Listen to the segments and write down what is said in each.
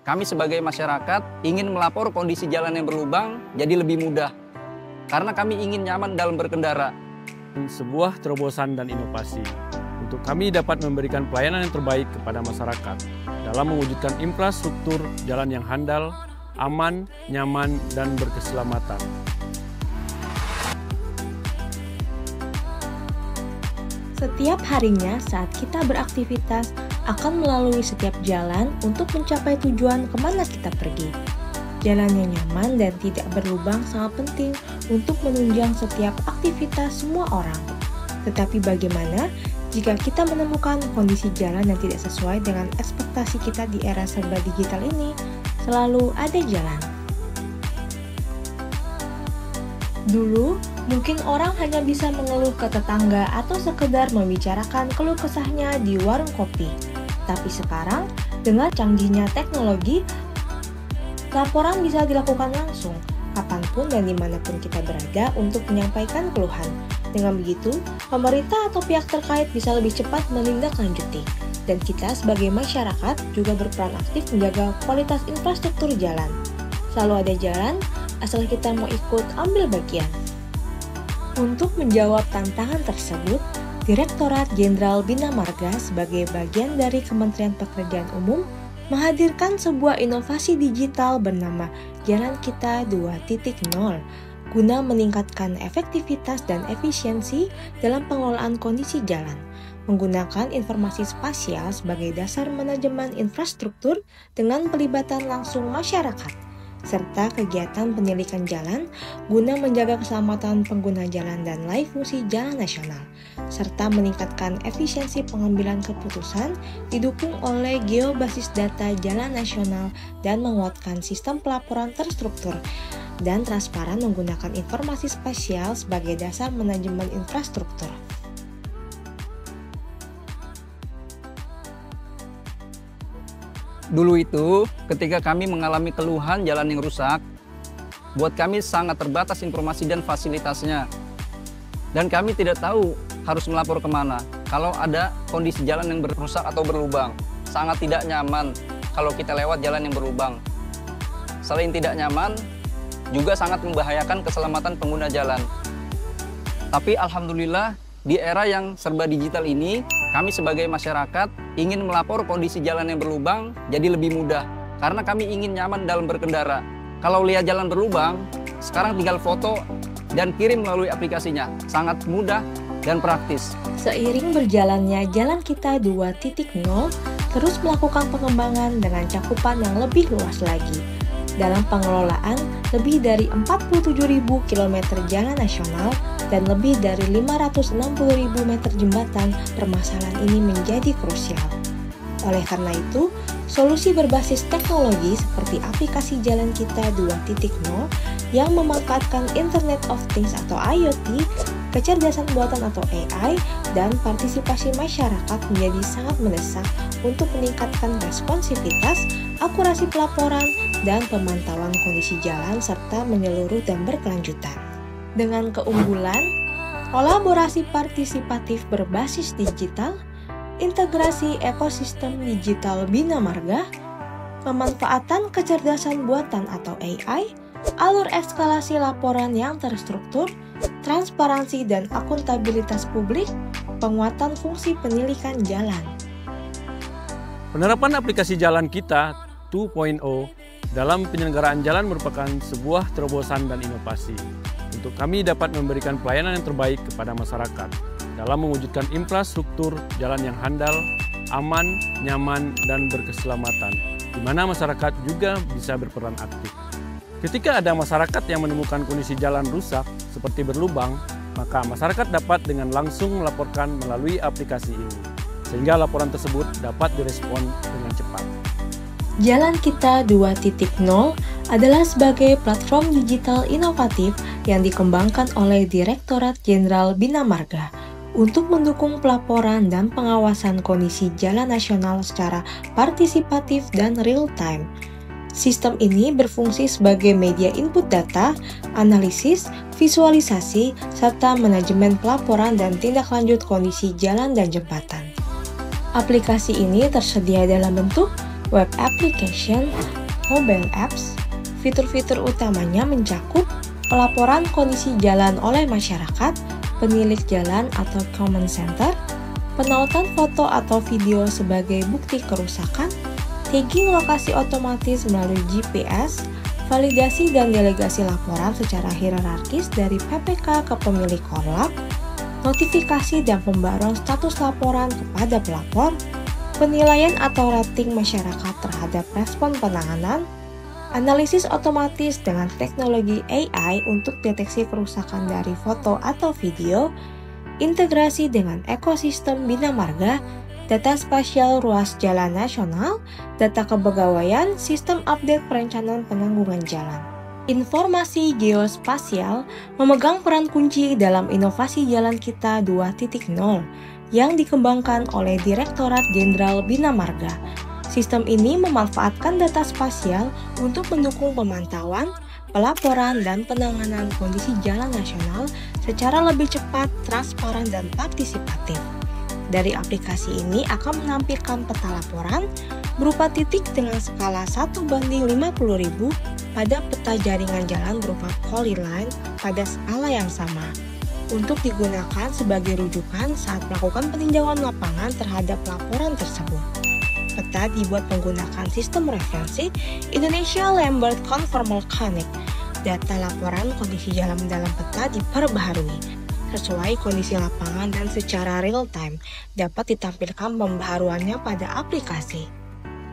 kami sebagai masyarakat ingin melapor kondisi jalan yang berlubang jadi lebih mudah. Karena kami ingin nyaman dalam berkendara. Sebuah terobosan dan inovasi untuk kami dapat memberikan pelayanan yang terbaik kepada masyarakat dalam mewujudkan infrastruktur jalan yang handal, aman, nyaman, dan berkeselamatan. Setiap harinya saat kita beraktivitas akan melalui setiap jalan untuk mencapai tujuan kemana kita pergi. Jalan yang nyaman dan tidak berlubang sangat penting untuk menunjang setiap aktivitas semua orang. Tetapi bagaimana jika kita menemukan kondisi jalan yang tidak sesuai dengan ekspektasi kita di era serba digital ini? Selalu ada jalan. Dulu, mungkin orang hanya bisa mengeluh ke tetangga atau sekedar membicarakan keluh kesahnya di warung kopi. Tapi sekarang, dengan canggihnya teknologi, laporan bisa dilakukan langsung, kapanpun dan dimanapun kita berada untuk menyampaikan keluhan. Dengan begitu, pemerintah atau pihak terkait bisa lebih cepat menindaklanjuti. Dan kita sebagai masyarakat juga berperan aktif menjaga kualitas infrastruktur jalan. Selalu ada jalan, asal kita mau ikut ambil bagian. Untuk menjawab tantangan tersebut, Direktorat Jenderal Bina Marga sebagai bagian dari Kementerian Pekerjaan Umum menghadirkan sebuah inovasi digital bernama Jalan Kita 2.0 guna meningkatkan efektivitas dan efisiensi dalam pengelolaan kondisi jalan, menggunakan informasi spasial sebagai dasar manajemen infrastruktur dengan pelibatan langsung masyarakat, serta kegiatan penilikan jalan guna menjaga keselamatan pengguna jalan dan layak fungsi jalan nasional, serta meningkatkan efisiensi pengambilan keputusan didukung oleh geobasis data jalan nasional dan menguatkan sistem pelaporan terstruktur dan transparan menggunakan informasi spasial sebagai dasar manajemen infrastruktur. Dulu itu, ketika kami mengalami keluhan jalan yang rusak, buat kami sangat terbatas informasi dan fasilitasnya. Dan kami tidak tahu harus melapor kemana kalau ada kondisi jalan yang rusak atau berlubang. Sangat tidak nyaman kalau kita lewat jalan yang berlubang. Selain tidak nyaman, juga sangat membahayakan keselamatan pengguna jalan. Tapi alhamdulillah, di era yang serba digital ini, kami sebagai masyarakat ingin melapor kondisi jalan yang berlubang jadi lebih mudah. Karena kami ingin nyaman dalam berkendara. Kalau lihat jalan berlubang, sekarang tinggal foto dan kirim melalui aplikasinya. Sangat mudah dan praktis. Seiring berjalannya Jalan Kita 2.0 terus melakukan pengembangan dengan cakupan yang lebih luas lagi. Dalam pengelolaan lebih dari 47.000 km jalan nasional dan lebih dari 560.000 meter jembatan, permasalahan ini menjadi krusial. Oleh karena itu, solusi berbasis teknologi seperti aplikasi Jalan Kita 2.0 yang memanfaatkan Internet of Things atau IoT, kecerdasan buatan atau AI, dan partisipasi masyarakat menjadi sangat mendesak untuk meningkatkan responsivitas, akurasi pelaporan, dan pemantauan kondisi jalan serta menyeluruh dan berkelanjutan. Dengan keunggulan, kolaborasi partisipatif berbasis digital, integrasi ekosistem digital Bina Marga, pemanfaatan kecerdasan buatan atau AI, alur eskalasi laporan yang terstruktur, transparansi dan akuntabilitas publik, penguatan fungsi penilikan jalan. Penerapan aplikasi Jalan Kita 2.0 dalam penyelenggaraan jalan merupakan sebuah terobosan dan inovasi untuk kami dapat memberikan pelayanan yang terbaik kepada masyarakat dalam mewujudkan infrastruktur jalan yang handal, aman, nyaman, dan berkeselamatan, di mana masyarakat juga bisa berperan aktif. Ketika ada masyarakat yang menemukan kondisi jalan rusak seperti berlubang, maka masyarakat dapat dengan langsung melaporkan melalui aplikasi ini, sehingga laporan tersebut dapat direspon dengan cepat. Jalan Kita 2.0 adalah sebagai platform digital inovatif yang dikembangkan oleh Direktorat Jenderal Bina Marga untuk mendukung pelaporan dan pengawasan kondisi jalan nasional secara partisipatif dan real-time. Sistem ini berfungsi sebagai media input data, analisis, visualisasi, serta manajemen pelaporan dan tindak lanjut kondisi jalan dan jembatan. Aplikasi ini tersedia dalam bentuk web application, mobile apps. Fitur-fitur utamanya mencakup pelaporan kondisi jalan oleh masyarakat, pemilik jalan atau common center, penautan foto atau video sebagai bukti kerusakan, tagging lokasi otomatis melalui GPS, validasi dan delegasi laporan secara hierarkis dari PPK ke pemilik korlap, notifikasi dan pembaruan status laporan kepada pelapor, penilaian atau rating masyarakat terhadap respon penanganan, analisis otomatis dengan teknologi AI untuk deteksi kerusakan dari foto atau video, integrasi dengan ekosistem Bina Marga, data spasial ruas jalan nasional, data kepegawaian, sistem update perencanaan penanggungan jalan. Informasi geospasial memegang peran kunci dalam inovasi Jalan Kita 2.0 yang dikembangkan oleh Direktorat Jenderal Bina Marga. Sistem ini memanfaatkan data spasial untuk mendukung pemantauan, pelaporan, dan penanganan kondisi jalan nasional secara lebih cepat, transparan, dan partisipatif. Dari aplikasi ini akan menampilkan peta laporan berupa titik dengan skala 1:50.000 pada peta jaringan jalan berupa polyline pada skala yang sama untuk digunakan sebagai rujukan saat melakukan peninjauan lapangan terhadap laporan tersebut. Peta dibuat menggunakan sistem referensi Indonesia Lambert Conformal Connect. Data laporan kondisi jalan dalam peta diperbaharui sesuai kondisi lapangan dan secara real time dapat ditampilkan pembaharuannya pada aplikasi.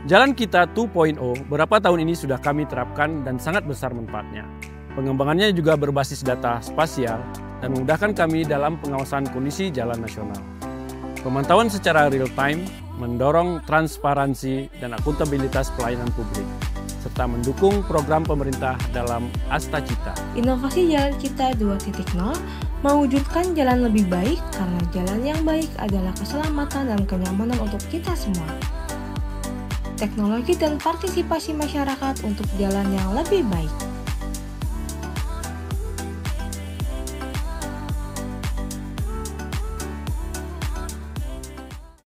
Jalan Kita 2.0 beberapa tahun ini sudah kami terapkan dan sangat besar manfaatnya. Pengembangannya juga berbasis data spasial dan memudahkan kami dalam pengawasan kondisi jalan nasional. Pemantauan secara real time mendorong transparansi dan akuntabilitas pelayanan publik, serta mendukung program pemerintah dalam Asta Cita. Inovasi Jalan Kita 2.0 mewujudkan jalan lebih baik karena jalan yang baik adalah keselamatan dan kenyamanan untuk kita semua. Teknologi dan partisipasi masyarakat untuk jalan yang lebih baik.